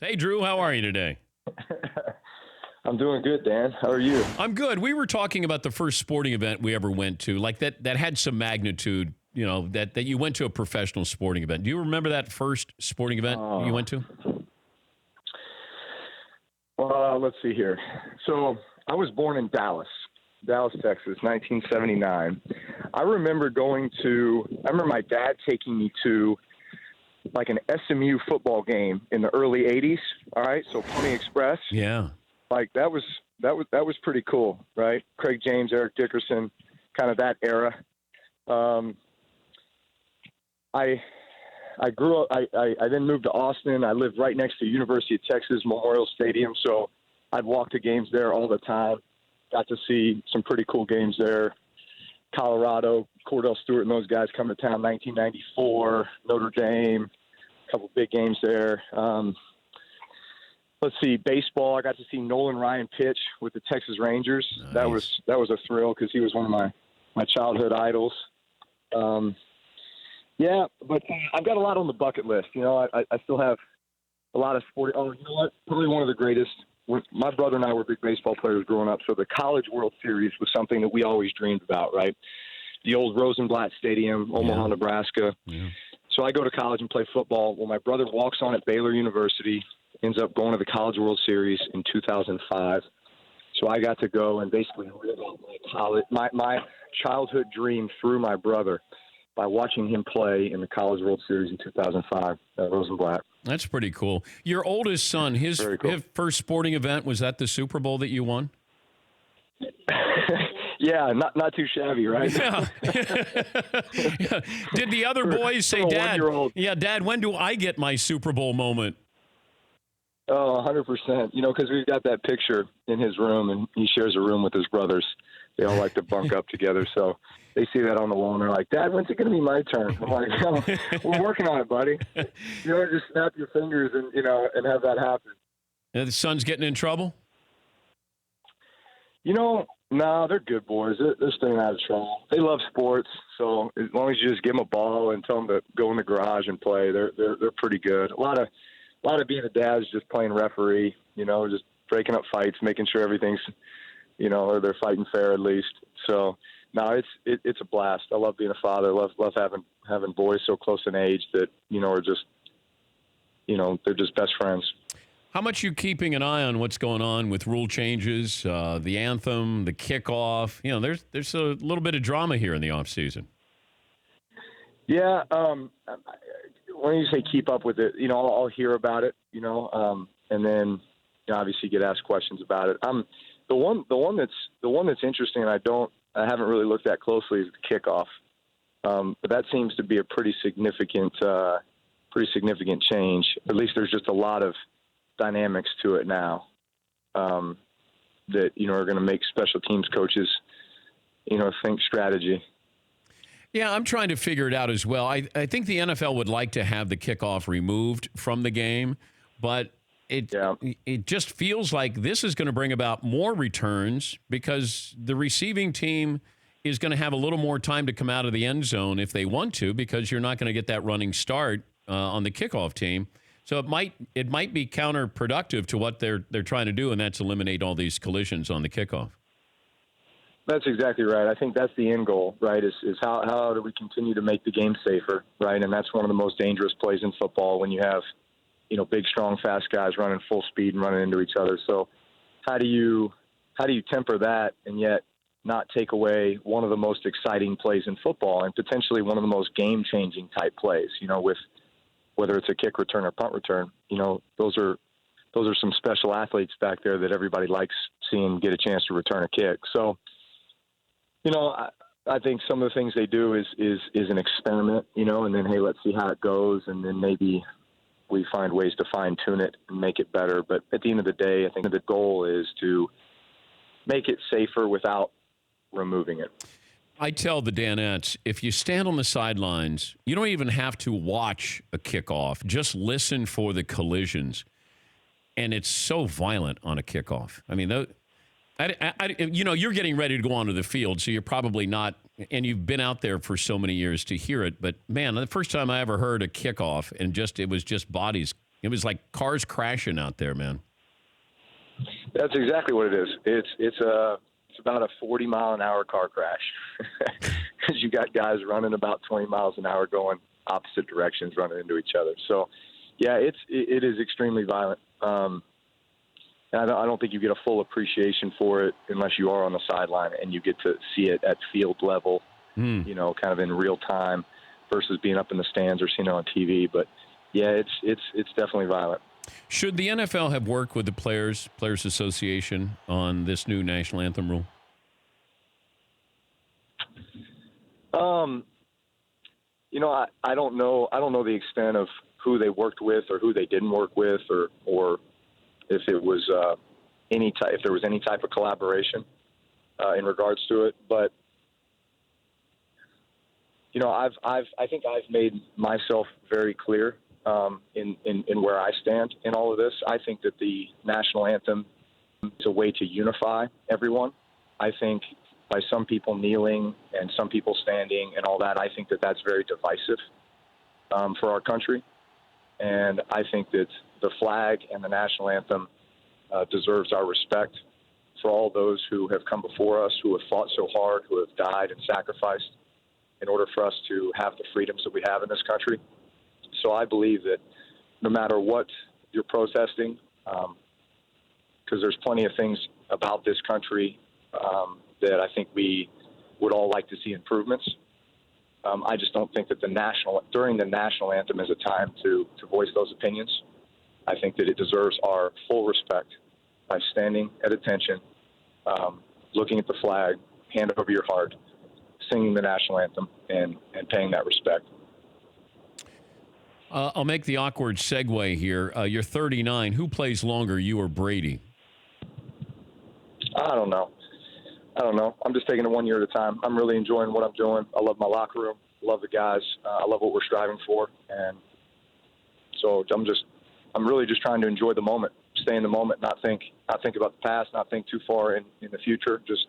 Hey, Drew, how are you today? I'm doing good, Dan. How are you? I'm good. We were talking about the first sporting event we ever went to, like that had some magnitude, that you went to a professional sporting event. Do you remember that first sporting event you went to? Well, let's see here. So I was born in Dallas, Texas, 1979. I remember my dad taking me to like an SMU football game in the early 80s. All right. So Pony Express. Yeah. Like that was pretty cool, right? Craig James, Eric Dickerson, kind of that era. I grew up. I then moved to Austin. I lived right next to University of Texas Memorial Stadium, so I'd walk to games there all the time. Got to see some pretty cool games there. Colorado, Cordell Stewart and those guys come to town. 1994, Notre Dame, a couple big games there. Let's see, baseball. I got to see Nolan Ryan pitch with the Texas Rangers. Nice. That was a thrill because he was one of my childhood idols. Yeah, but I've got a lot on the bucket list. I still have a lot of sport. Oh, you know what? Probably one of the greatest. My brother and I were big baseball players growing up, so the College World Series was something that we always dreamed about, right? The old Rosenblatt Stadium, Omaha, Nebraska. Yeah. So I go to college and play football. Well, my brother walks on at Baylor University, ends up going to the College World Series in 2005. So I got to go and basically live out my childhood dream through my brother by watching him play in the College World Series in 2005 at Rosenblatt. That's pretty cool. Your oldest son, his first sporting event, was that the Super Bowl that you won? Yeah, not too shabby, right? Yeah. Yeah. Did the other boys say, Dad, Dad, when do I get my Super Bowl moment? Oh, 100%. Because we've got that picture in his room, and he shares a room with his brothers. They all like to bunk up together, so they see that on the wall, and they're like, Dad, when's it going to be my turn? I'm like, we're working on it, buddy. Just snap your fingers and have that happen. And the son's getting in trouble? No, they're good boys. They're staying out of trouble. They love sports, so as long as you just give them a ball and tell them to go in the garage and play, they're pretty good. A lot of being a dad is just playing referee, just breaking up fights, making sure everything's, or they're fighting fair at least. So, no, it's a blast. I love being a father. Love having boys so close in age that are just, they're just best friends. How much you keeping an eye on what's going on with rule changes, the anthem, the kickoff? There's a little bit of drama here in the off season. Yeah, when you say keep up with it, I'll hear about it, and then obviously get asked questions about it. The one that's interesting, and I haven't really looked at closely, is the kickoff. But that seems to be a pretty significant change. At least there's just a lot of dynamics to it now that are going to make special teams coaches think strategy. Yeah, I'm trying to figure it out as well. I think the NFL would like to have the kickoff removed from the game, but it just feels like this is going to bring about more returns because the receiving team is going to have a little more time to come out of the end zone if they want to, because you're not going to get that running start on the kickoff team. So it might be counterproductive to what they're trying to do, and that's eliminate all these collisions on the kickoff. That's exactly right. I think that's the end goal, right, is how do we continue to make the game safer, right? And that's one of the most dangerous plays in football when you have, big, strong, fast guys running full speed and running into each other. So how do you temper that and yet not take away one of the most exciting plays in football and potentially one of the most game-changing type plays, with whether it's a kick return or punt return? Those are some special athletes back there that everybody likes seeing get a chance to return a kick. So, I think some of the things they do is an experiment, and then, hey, let's see how it goes, and then maybe we find ways to fine-tune it and make it better. But at the end of the day, I think the goal is to make it safer without removing it. I tell the Danettes, if you stand on the sidelines, you don't even have to watch a kickoff. Just listen for the collisions. And it's so violent on a kickoff. I mean, you're getting ready to go onto the field, so you're probably not, and you've been out there for so many years to hear it. But, man, the first time I ever heard a kickoff and it was just bodies It was like cars crashing out there, man. That's exactly what it is. It's about a 40-mile-an-hour car crash because you got guys running about 20 miles an hour going opposite directions, running into each other. So, yeah, it is extremely violent. And I don't think you get a full appreciation for it unless you are on the sideline and you get to see it at field level, kind of in real time versus being up in the stands or seeing it on TV. But, yeah, it's definitely violent. Should the NFL have worked with the Players Association on this new national anthem rule? I don't know. I don't know the extent of who they worked with or who they didn't work with, or if it was if there was any type of collaboration in regards to it. But I think I've made myself very clear in where I stand in all of this. I think that the national anthem is a way to unify everyone. I think by some people kneeling and some people standing and all that, I think that that's very divisive for our country. And I think that the flag and the national anthem deserves our respect for all those who have come before us, who have fought so hard, who have died and sacrificed in order for us to have the freedoms that we have in this country. So I believe that no matter what you're protesting, because there's plenty of things about this country that I think we would all like to see improvements. I just don't think that during the national anthem is a time to voice those opinions. I think that it deserves our full respect by standing at attention, looking at the flag, hand over your heart, singing the national anthem, and paying that respect. I'll make the awkward segue here. You're 39. Who plays longer, you or Brady? I don't know. I'm just taking it 1 year at a time. I'm really enjoying what I'm doing. I love my locker room. I love the guys. I love what we're striving for. And so I'm really just trying to enjoy the moment, stay in the moment, not think about the past, not think too far in the future, just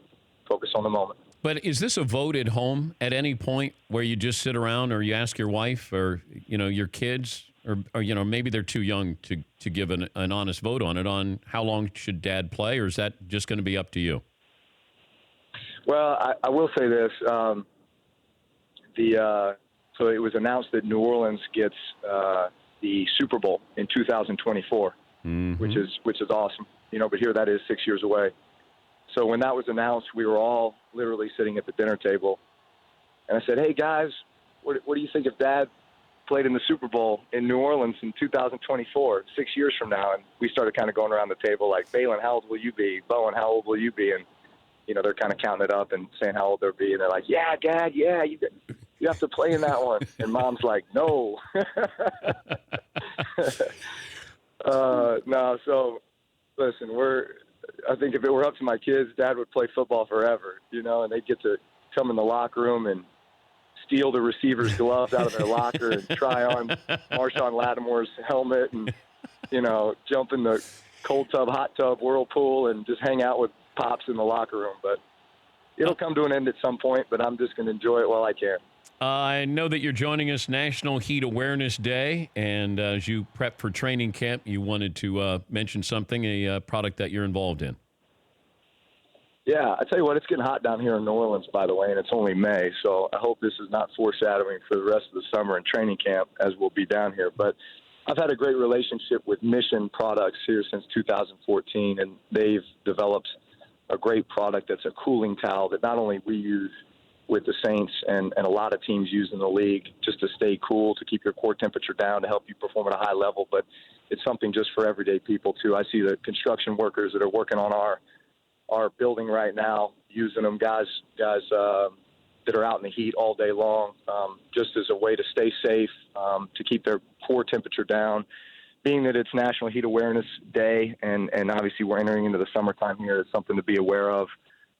focus on the moment. But is this a vote at home at any point where you just sit around or you ask your wife or, your kids or maybe they're too young to give an honest vote on it, on how long should dad play, or is that just going to be up to you? Well, I will say this. So it was announced that New Orleans gets the Super Bowl in 2024, which is awesome. But here that is 6 years away. So when that was announced, we were all literally sitting at the dinner table, and I said, "Hey guys, what do you think if Dad played in the Super Bowl in New Orleans in 2024, 6 years from now?" And we started kind of going around the table like, "Balin, how old will you be? Bowen, how old will you be?" And they're kind of counting it up and saying how old they'll be, and they're like, "Yeah, Dad, yeah, you have to play in that one." And Mom's like, "No." No. So listen, I think if it were up to my kids, Dad would play football forever, and they'd get to come in the locker room and steal the receiver's gloves out of their locker and try on Marshawn Lattimore's helmet and, jump in the cold tub, hot tub, whirlpool and just hang out with Pops in the locker room. But it'll come to an end at some point, but I'm just going to enjoy it while I can. I know that you're joining us National Heat Awareness Day, and as you prep for training camp, you wanted to mention something, a product that you're involved in. Yeah, I tell you what, it's getting hot down here in New Orleans, by the way, and it's only May, so I hope this is not foreshadowing for the rest of the summer and training camp as we'll be down here. But I've had a great relationship with Mission Products here since 2014, and they've developed a great product that's a cooling towel that not only we use with the Saints and a lot of teams use in the league just to stay cool, to keep your core temperature down, to help you perform at a high level, but it's something just for everyday people too. I see the construction workers that are working on our building right now using them, guys that are out in the heat all day long, just as a way to stay safe, to keep their core temperature down. Being that it's National Heat Awareness Day, and obviously we're entering into the summertime here, it's something to be aware of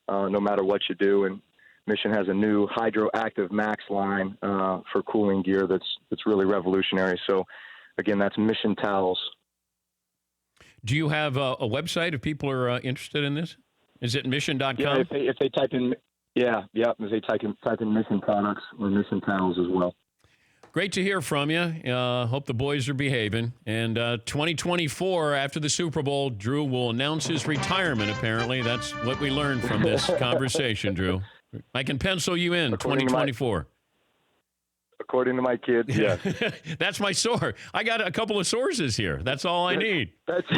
no matter what you do. And Mission has a new Hydroactive Max line for cooling gear that's really revolutionary. So, again, that's Mission Towels. Do you have a website if people are interested in this? Is it mission.com? Yeah, if they type in, if they type in Mission Products or Mission Towels as well. Great to hear from you. Hope the boys are behaving. And 2024, after the Super Bowl, Drew will announce his retirement, apparently. That's what we learned from this conversation, Drew. I can pencil you in, 2024. According to my kids, yes. That's my source. I got a couple of sources here. That's all I need. That's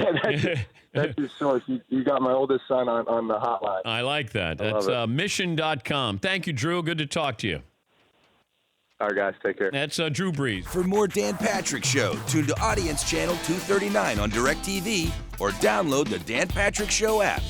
your source. You got my oldest son on the hotline. I like that. That's mission.com. Thank you, Drew. Good to talk to you. All right, guys. Take care. That's Drew Brees. For more Dan Patrick Show, tune to Audience Channel 239 on DirecTV or download the Dan Patrick Show app.